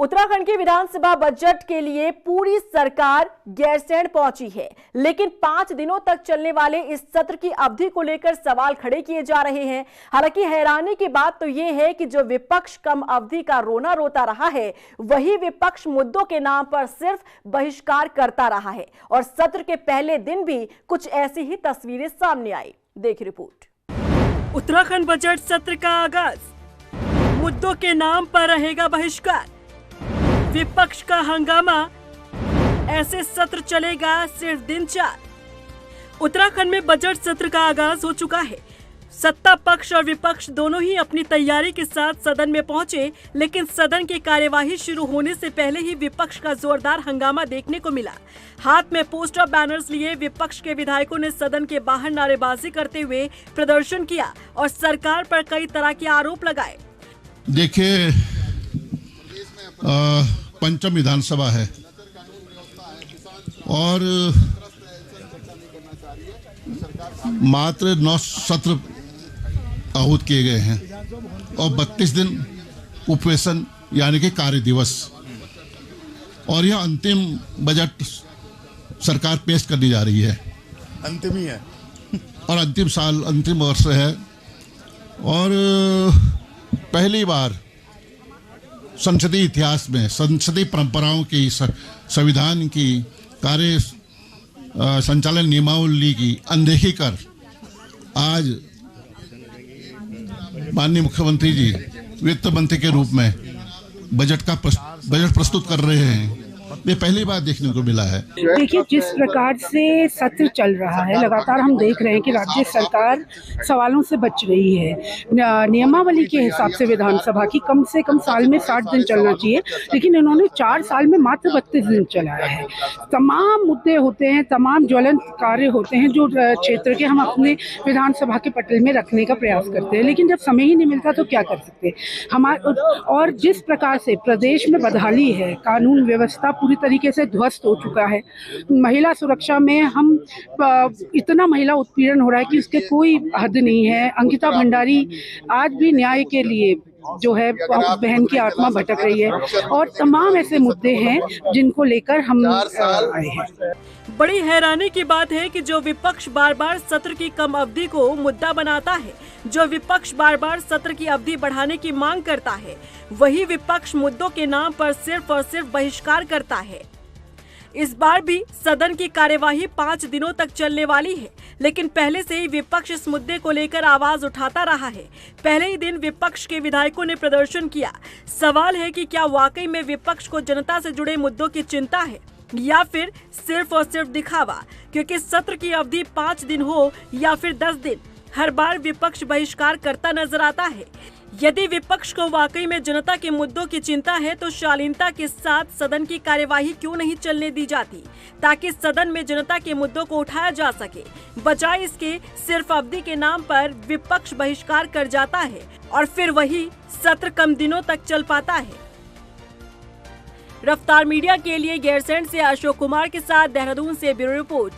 उत्तराखंड की विधानसभा बजट के लिए पूरी सरकार गैरसैंण पहुंची है, लेकिन 5 दिनों तक चलने वाले इस सत्र की अवधि को लेकर सवाल खड़े किए जा रहे हैं। हालांकि हैरानी की बात तो यह है कि जो विपक्ष कम अवधि का रोना रोता रहा है, वही विपक्ष मुद्दों के नाम पर सिर्फ बहिष्कार करता रहा है। और सत्र के पहले दिन भी कुछ ऐसी ही तस्वीरें सामने आई। देखिए रिपोर्ट। उत्तराखंड बजट सत्र का आगाज, मुद्दों के नाम पर रहेगा बहिष्कार, विपक्ष का हंगामा, ऐसे सत्र चलेगा सिर्फ दिन 4। उत्तराखंड में बजट सत्र का आगाज हो चुका है। सत्ता पक्ष और विपक्ष दोनों ही अपनी तैयारी के साथ सदन में पहुंचे, लेकिन सदन की कार्यवाही शुरू होने से पहले ही विपक्ष का जोरदार हंगामा देखने को मिला। हाथ में पोस्टर बैनर्स लिए विपक्ष के विधायकों ने सदन के बाहर नारेबाजी करते हुए प्रदर्शन किया और सरकार पर कई तरह के आरोप लगाए। देखिए, पंचम विधानसभा है और मात्र 9 सत्र आहूत किए गए हैं और 32 दिन उपवेशन यानी कि कार्य दिवस, और यह अंतिम बजट सरकार पेश करने जा रही है। अंतिम ही है और अंतिम साल, अंतिम वर्ष है और पहली बार संसदीय इतिहास में संसदीय परंपराओं की, संविधान की, कार्य संचालन नियमावली की अनदेखी कर आज माननीय मुख्यमंत्री जी वित्त मंत्री के रूप में बजट प्रस्तुत कर रहे हैं। ये पहली बार देखने को मिला है। देखिए, जिस प्रकार से सत्र चल रहा है, लगातार हम देख रहे हैं कि राज्य सरकार सवालों से बच रही है। नियमावली के हिसाब से विधानसभा की कम से कम साल में 60 दिन चलना चाहिए, लेकिन इन्होंने 4 साल में मात्र 32 दिन चलाया है। तमाम मुद्दे होते हैं, तमाम ज्वलंत कार्य होते हैं जो क्षेत्र के हम अपने विधानसभा के पटल में रखने का प्रयास करते हैं, लेकिन जब समय ही नहीं मिलता तो क्या कर सकते हमारे। और जिस प्रकार से प्रदेश में बदहाली है, कानून व्यवस्था पूरी तरीके से ध्वस्त हो चुका है। महिला सुरक्षा में हम इतना महिला उत्पीड़न हो रहा है कि उसके कोई हद नहीं है। अंकिता भंडारी आज भी न्याय के लिए जो है बहन की आत्मा भटक रही है, और तमाम ऐसे मुद्दे हैं जिनको लेकर हम आए हैं। बड़ी हैरानी की बात है कि जो विपक्ष बार बार सत्र की कम अवधि को मुद्दा बनाता है, जो विपक्ष बार बार सत्र की अवधि बढ़ाने की मांग करता है, वही विपक्ष मुद्दों के नाम पर सिर्फ और सिर्फ बहिष्कार करता है। इस बार भी सदन की कार्यवाही 5 दिनों तक चलने वाली है, लेकिन पहले से ही विपक्ष इस मुद्दे को लेकर आवाज उठाता रहा है। पहले ही दिन विपक्ष के विधायकों ने प्रदर्शन किया। सवाल है कि क्या वाकई में विपक्ष को जनता से जुड़े मुद्दों की चिंता है या फिर सिर्फ और सिर्फ दिखावा, क्योंकि सत्र की अवधि 5 दिन हो या फिर 10 दिन, हर बार विपक्ष बहिष्कार करता नजर आता है। यदि विपक्ष को वाकई में जनता के मुद्दों की चिंता है तो शालीनता के साथ सदन की कार्यवाही क्यों नहीं चलने दी जाती, ताकि सदन में जनता के मुद्दों को उठाया जा सके। बजाय इसके सिर्फ अवधि के नाम पर विपक्ष बहिष्कार कर जाता है और फिर वही सत्र कम दिनों तक चल पाता है। रफ्तार मीडिया के लिए गैरसैंण से अशोक कुमार के साथ देहरादून से ब्यूरो रिपोर्ट।